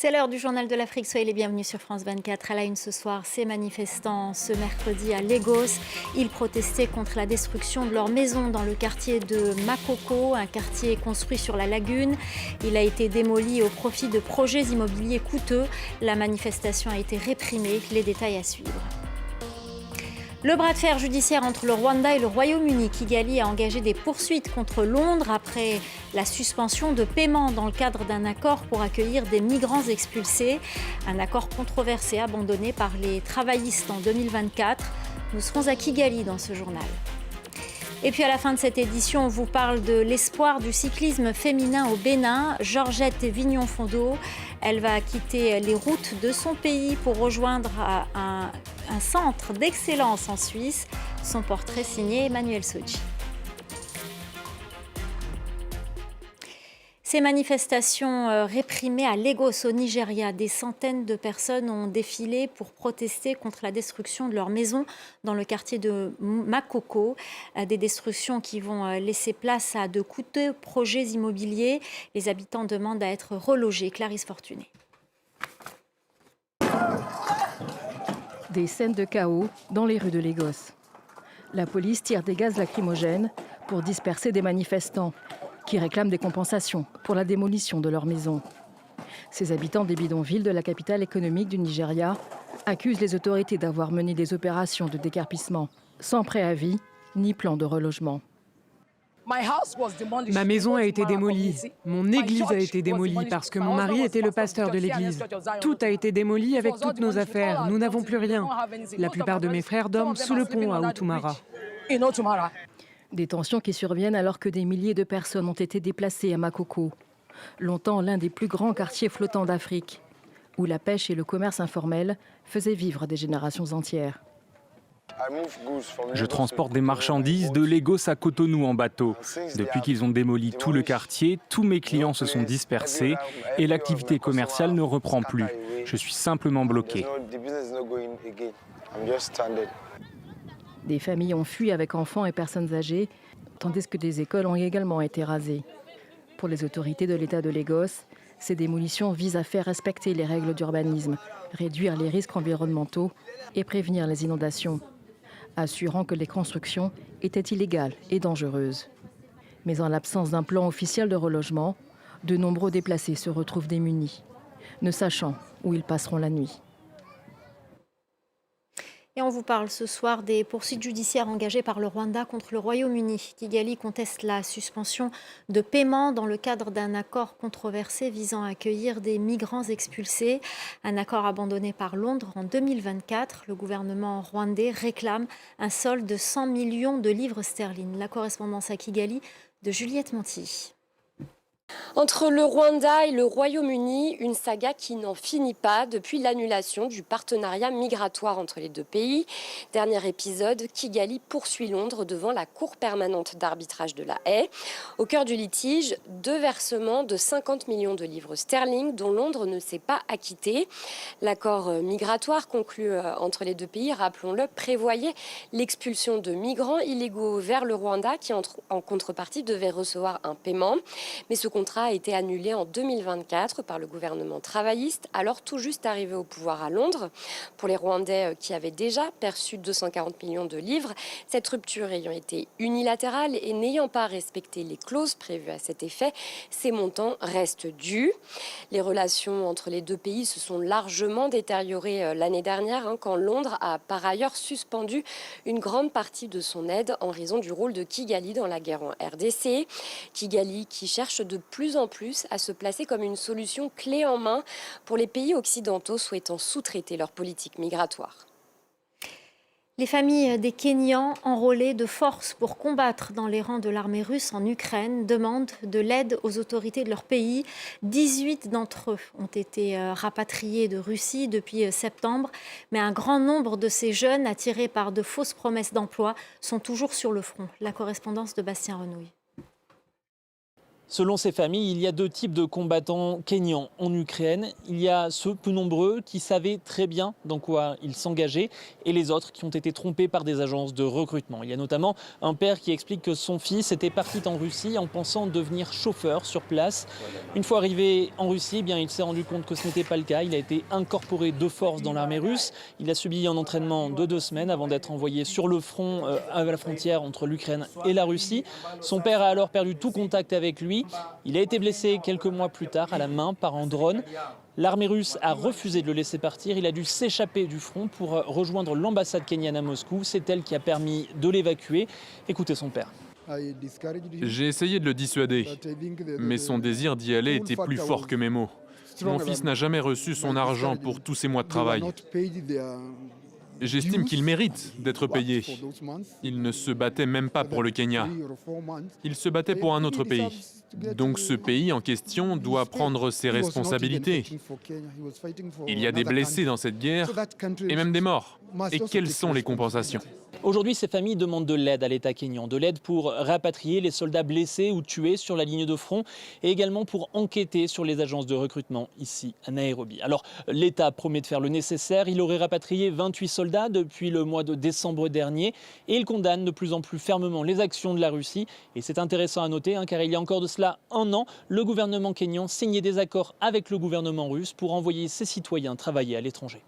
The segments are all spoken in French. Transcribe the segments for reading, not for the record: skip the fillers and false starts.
C'est l'heure du journal de l'Afrique. Soyez les bienvenus sur France 24. À la une ce soir, ces manifestants ce mercredi à Lagos. Ils protestaient contre la destruction de leur maison dans le quartier de Makoko, un quartier construit sur la lagune. Il a été démoli au profit de projets immobiliers coûteux. La manifestation a été réprimée. Les détails à suivre. Le bras de fer judiciaire entre le Rwanda et le Royaume-Uni. Kigali a engagé des poursuites contre Londres après la suspension de paiement dans le cadre d'un accord pour accueillir des migrants expulsés. Un accord controversé abandonné par les travaillistes en 2024. Nous serons à Kigali dans ce journal. Et puis à la fin de cette édition, on vous parle de l'espoir du cyclisme féminin au Bénin. Georgette Vignon-Fondo, elle va quitter les routes de son pays pour rejoindre un centre d'excellence en Suisse. Son portrait signé Emmanuel Sochi. Ces manifestations réprimées à Lagos, au Nigeria, des centaines de personnes ont défilé pour protester contre la destruction de leur maison dans le quartier de Makoko. Des destructions qui vont laisser place à de coûteux projets immobiliers. Les habitants demandent à être relogés. Clarisse Fortuné. Des scènes de chaos dans les rues de Lagos. La police tire des gaz lacrymogènes pour disperser des manifestants qui réclament des compensations pour la démolition de leur maison. Ces habitants des bidonvilles de la capitale économique du Nigeria accusent les autorités d'avoir mené des opérations de déguerpissement sans préavis ni plan de relogement. Ma maison a été démolie, mon église a été démolie parce que mon mari était le pasteur de l'église. Tout a été démoli avec toutes nos affaires, nous n'avons plus rien. La plupart de mes frères dorment sous le pont à Outumara. Des tensions qui surviennent alors que des milliers de personnes ont été déplacées à Makoko, longtemps l'un des plus grands quartiers flottants d'Afrique, où la pêche et le commerce informel faisaient vivre des générations entières. Je transporte des marchandises de Lagos à Cotonou en bateau. Depuis qu'ils ont démoli tout le quartier, tous mes clients se sont dispersés et l'activité commerciale ne reprend plus. Je suis simplement bloqué. Des familles ont fui avec enfants et personnes âgées, tandis que des écoles ont également été rasées. Pour les autorités de l'État de Lagos, ces démolitions visent à faire respecter les règles d'urbanisme, réduire les risques environnementaux et prévenir les inondations, assurant que les constructions étaient illégales et dangereuses. Mais en l'absence d'un plan officiel de relogement, de nombreux déplacés se retrouvent démunis, ne sachant où ils passeront la nuit. Et on vous parle ce soir des poursuites judiciaires engagées par le Rwanda contre le Royaume-Uni. Kigali conteste la suspension de paiement dans le cadre d'un accord controversé visant à accueillir des migrants expulsés. Un accord abandonné par Londres en 2024. Le gouvernement rwandais réclame un solde de 100 millions de livres sterling. La correspondance à Kigali de Juliette Monti. Entre le Rwanda et le Royaume-Uni, une saga qui n'en finit pas depuis l'annulation du partenariat migratoire entre les deux pays. Dernier épisode, Kigali poursuit Londres devant la Cour permanente d'arbitrage de la Haye. Au cœur du litige, deux versements de 50 millions de livres sterling dont Londres ne s'est pas acquitté. L'accord migratoire conclu entre les deux pays, rappelons-le, prévoyait l'expulsion de migrants illégaux vers le Rwanda qui, en contrepartie, devaient recevoir un paiement. Mais ce contrat a été annulé en 2024 par le gouvernement travailliste, alors tout juste arrivé au pouvoir à Londres. Pour les Rwandais qui avaient déjà perçu 240 millions de livres, cette rupture ayant été unilatérale et n'ayant pas respecté les clauses prévues à cet effet, ces montants restent dus. Les relations entre les deux pays se sont largement détériorées l'année dernière, quand Londres a par ailleurs suspendu une grande partie de son aide en raison du rôle de Kigali dans la guerre en RDC. Kigali qui cherche de plus en plus à se placer comme une solution clé en main pour les pays occidentaux souhaitant sous-traiter leur politique migratoire. Les familles des Kenyans enrôlés de force pour combattre dans les rangs de l'armée russe en Ukraine demandent de l'aide aux autorités de leur pays. 18 d'entre eux ont été rapatriés de Russie depuis septembre, mais un grand nombre de ces jeunes, attirés par de fausses promesses d'emploi, sont toujours sur le front. La correspondance de Bastien Renouille. Selon ces familles, il y a 2 types de combattants kényans en Ukraine. Il y a ceux peu nombreux qui savaient très bien dans quoi ils s'engageaient et les autres qui ont été trompés par des agences de recrutement. Il y a notamment un père qui explique que son fils était parti en Russie en pensant devenir chauffeur sur place. Une fois arrivé en Russie, il s'est rendu compte que ce n'était pas le cas. Il a été incorporé de force dans l'armée russe. Il a subi un entraînement de 2 semaines avant d'être envoyé sur le front à la frontière entre l'Ukraine et la Russie. Son père a alors perdu tout contact avec lui. Il a été blessé quelques mois plus tard à la main par un drone. L'armée russe a refusé de le laisser partir. Il a dû s'échapper du front pour rejoindre l'ambassade kenyane à Moscou. C'est elle qui a permis de l'évacuer. Écoutez son père. J'ai essayé de le dissuader, mais son désir d'y aller était plus fort que mes mots. Mon fils n'a jamais reçu son argent pour tous ces mois de travail. J'estime qu'il mérite d'être payé. Il ne se battait même pas pour le Kenya. Il se battait pour un autre pays. Donc ce pays en question doit prendre ses responsabilités. Il y a des blessés dans cette guerre et même des morts. Et quelles sont les compensations ? Aujourd'hui, ces familles demandent de l'aide à l'État kényan, de l'aide pour rapatrier les soldats blessés ou tués sur la ligne de front et également pour enquêter sur les agences de recrutement ici à Nairobi. Alors l'État promet de faire le nécessaire. Il aurait rapatrié 28 soldats depuis le mois de décembre dernier et il condamne de plus en plus fermement les actions de la Russie. Et c'est intéressant à noter car il y a encore de cela un an, le gouvernement kényan signait des accords avec le gouvernement russe pour envoyer ses citoyens travailler à l'étranger.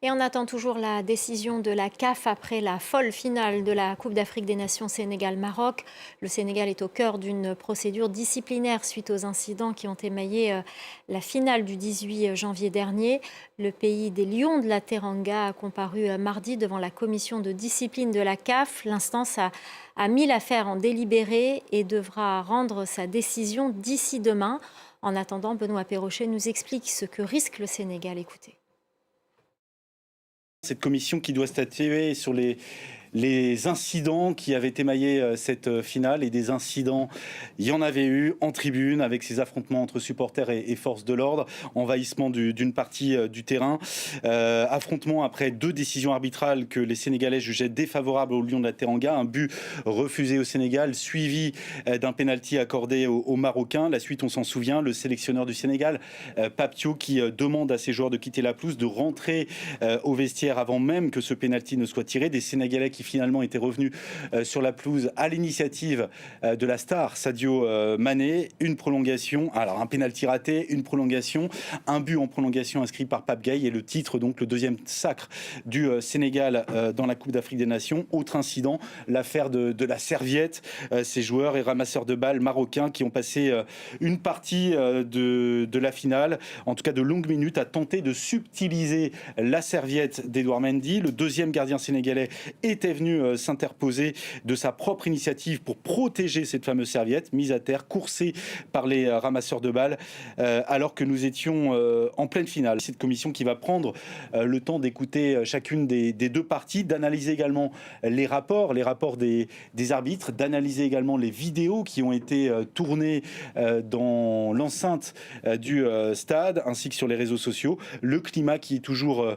Et on attend toujours la décision de la CAF après la folle finale de la Coupe d'Afrique des Nations Sénégal-Maroc. Le Sénégal est au cœur d'une procédure disciplinaire suite aux incidents qui ont émaillé la finale du 18 janvier dernier. Le pays des Lions de la Teranga a comparu mardi devant la commission de discipline de la CAF. L'instance a mis l'affaire en délibéré et devra rendre sa décision d'ici demain. En attendant, Benoît Perrochet nous explique ce que risque le Sénégal. Écoutez. Cette commission qui doit statuer sur les incidents qui avaient émaillé cette finale, et des incidents, il y en avait eu en tribune avec ces affrontements entre supporters et forces de l'ordre, envahissement d'une partie du terrain, affrontement après 2 décisions arbitrales que les Sénégalais jugeaient défavorables aux Lions de la Teranga, un but refusé au Sénégal suivi d'un pénalty accordé aux Marocains. La suite, on s'en souvient, le sélectionneur du Sénégal, Pape Thiaw, qui demande à ses joueurs de quitter la pelouse, de rentrer au vestiaire avant même que ce pénalty ne soit tiré. Des Sénégalais qui finalement était revenu sur la pelouse à l'initiative de la star Sadio Mané. Une prolongation, alors un pénalty raté, une prolongation, un but en prolongation inscrit par Pape Gueye et le titre, donc le 2e sacre du Sénégal dans la Coupe d'Afrique des Nations. Autre incident, l'affaire de la serviette, ces joueurs et ramasseurs de balles marocains qui ont passé une partie de la finale, en tout cas de longues minutes, à tenter de subtiliser la serviette d'Edouard Mendy. Le 2e gardien sénégalais était venu s'interposer de sa propre initiative pour protéger cette fameuse serviette mise à terre, coursée par les ramasseurs de balles, alors que nous étions en pleine finale. Cette commission qui va prendre le temps d'écouter chacune des 2 parties, d'analyser également les rapports des arbitres, d'analyser également les vidéos qui ont été tournées dans l'enceinte du stade, ainsi que sur les réseaux sociaux. Le climat qui est toujours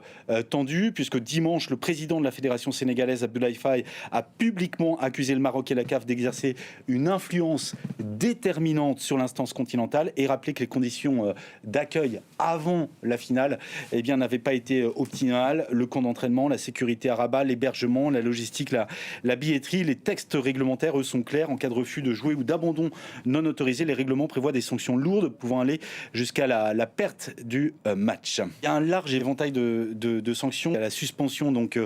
tendu, puisque dimanche, le président de la Fédération sénégalaise, Abdoulaye Faye, a publiquement accusé le Maroc et la CAF d'exercer une influence déterminante sur l'instance continentale et rappelé que les conditions d'accueil avant la finale n'avaient pas été optimales. Le camp d'entraînement, la sécurité à Rabat, l'hébergement, la logistique, la billetterie, les textes réglementaires, eux, sont clairs. En cas de refus de jouer ou d'abandon non autorisé, les règlements prévoient des sanctions lourdes pouvant aller jusqu'à la perte du match. Il y a un large éventail de sanctions. Il y a la suspension donc,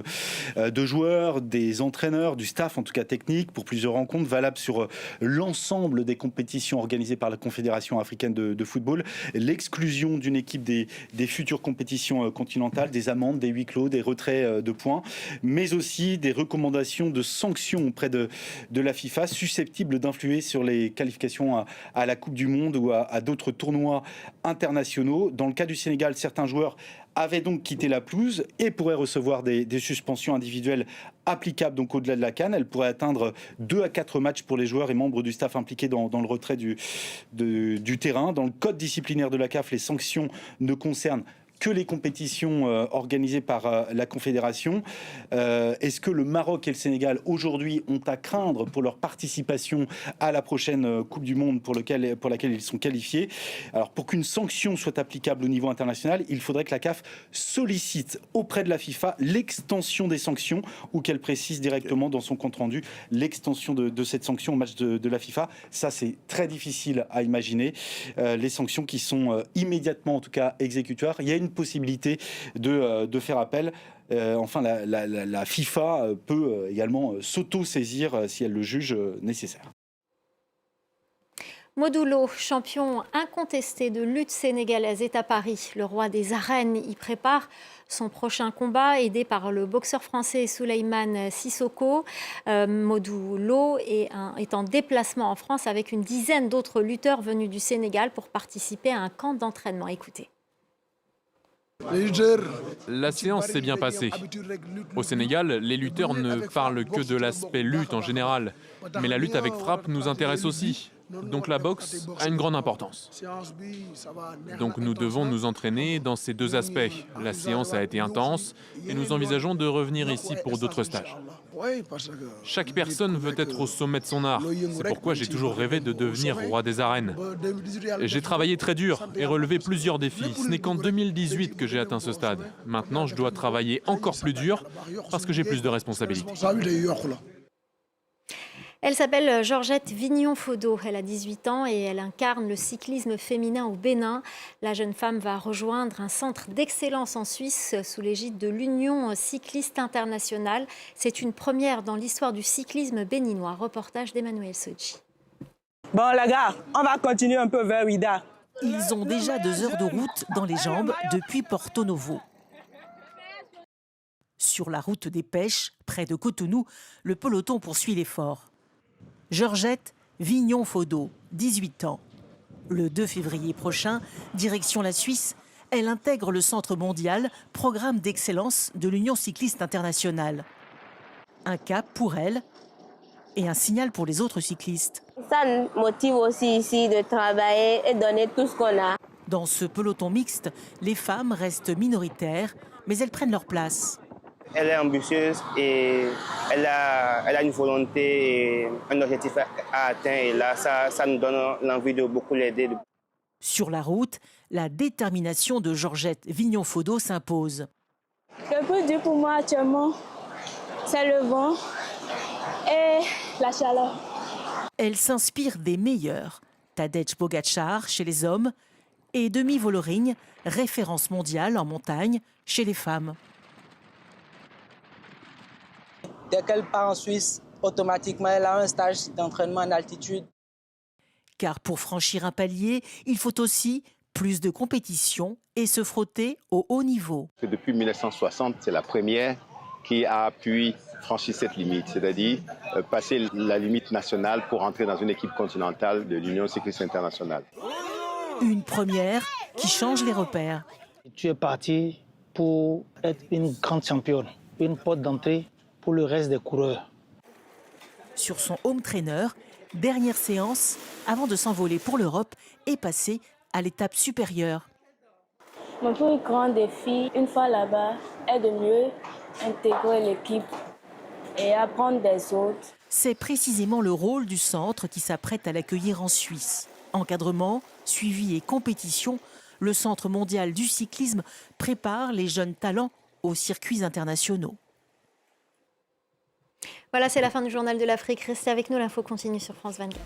de joueurs, des entraîneurs, du staff, en tout cas technique, pour plusieurs rencontres valables sur l'ensemble des compétitions organisées par la Confédération africaine de football, l'exclusion d'une équipe des futures compétitions continentales, des amendes, des huis clos, des retraits de points, mais aussi des recommandations de sanctions auprès de la FIFA susceptibles d'influer sur les qualifications à la Coupe du Monde ou à d'autres tournois internationaux. Dans le cas du Sénégal, certains joueurs avaient donc quitté la pelouse et pourraient recevoir des suspensions individuelles applicables donc au-delà de la CAN. Elles pourraient atteindre 2 à 4 matchs pour les joueurs et membres du staff impliqués dans le retrait du terrain. Dans le code disciplinaire de la CAF, les sanctions ne concernent que les compétitions organisées par la Confédération. Est-ce que le Maroc et le Sénégal, aujourd'hui, ont à craindre pour leur participation à la prochaine Coupe du Monde pour laquelle ils sont qualifiés? Alors, pour qu'une sanction soit applicable au niveau international, il faudrait que la CAF sollicite auprès de la FIFA l'extension des sanctions ou qu'elle précise directement dans son compte-rendu l'extension de cette sanction au match de la FIFA. Ça, c'est très difficile à imaginer. Les sanctions qui sont immédiatement, en tout cas, exécutoires. Il y a une possibilité de faire appel. Enfin, la FIFA peut également s'auto-saisir si elle le juge nécessaire. Modou Lo, champion incontesté de lutte sénégalaise, est à Paris. Le roi des arènes y prépare son prochain combat, aidé par le boxeur français Souleymane Sissoko. Modou Lo est en déplacement en France avec une dizaine d'autres lutteurs venus du Sénégal pour participer à un camp d'entraînement. Écoutez. La séance s'est bien passée. Au Sénégal, les lutteurs ne parlent que de l'aspect lutte en général, mais la lutte avec frappe nous intéresse aussi. Donc la boxe a une grande importance. Donc nous devons nous entraîner dans ces deux aspects. La séance a été intense et nous envisageons de revenir ici pour d'autres stages. Chaque personne veut être au sommet de son art. C'est pourquoi j'ai toujours rêvé de devenir roi des arènes. J'ai travaillé très dur et relevé plusieurs défis. Ce n'est qu'en 2018 que j'ai atteint ce stade. Maintenant, je dois travailler encore plus dur parce que j'ai plus de responsabilités. Elle s'appelle Georgette Vignon-Fodo. Elle a 18 ans et elle incarne le cyclisme féminin au Bénin. La jeune femme va rejoindre un centre d'excellence en Suisse sous l'égide de l'Union cycliste internationale. C'est une première dans l'histoire du cyclisme béninois. Reportage d'Emmanuel Sochi. Bon les gars, on va continuer un peu vers Ouida. Ils ont déjà 2 heures de route dans les jambes depuis Porto Novo. Sur la route des pêches, près de Cotonou, le peloton poursuit l'effort. Georgette Vignon-Fodo, 18 ans. Le 2 février prochain, direction la Suisse, elle intègre le Centre mondial, programme d'excellence de l'Union cycliste internationale. Un cap pour elle et un signal pour les autres cyclistes. Ça nous motive aussi ici de travailler et donner tout ce qu'on a. Dans ce peloton mixte, les femmes restent minoritaires, mais elles prennent leur place. Elle est ambitieuse et elle a une volonté et un objectif à atteindre. Et là, ça nous donne l'envie de beaucoup l'aider. Sur la route, la détermination de Georgette Vignon-Fodo s'impose. Le plus dur pour moi actuellement, c'est le vent et la chaleur. Elle s'inspire des meilleurs. Tadej Pogačar chez les hommes et Demi Vollering, référence mondiale en montagne chez les femmes. Dès qu'elle part en Suisse, automatiquement, elle a un stage d'entraînement en altitude. Car pour franchir un palier, il faut aussi plus de compétition et se frotter au haut niveau. Depuis 1960, c'est la première qui a pu franchir cette limite, c'est-à-dire passer la limite nationale pour entrer dans une équipe continentale de l'Union cycliste internationale. Une première qui change les repères. Tu es parti pour être une grande championne, une porte d'entrée pour le reste des coureurs. Sur son home trainer, dernière séance avant de s'envoler pour l'Europe et passer à l'étape supérieure. Mon plus grand défi, une fois là-bas, est de mieux intégrer l'équipe et apprendre des autres. C'est précisément le rôle du centre qui s'apprête à l'accueillir en Suisse. Encadrement, suivi et compétition, le Centre mondial du cyclisme prépare les jeunes talents aux circuits internationaux. Voilà, c'est la fin du Journal de l'Afrique. Restez avec nous, l'info continue sur France 24.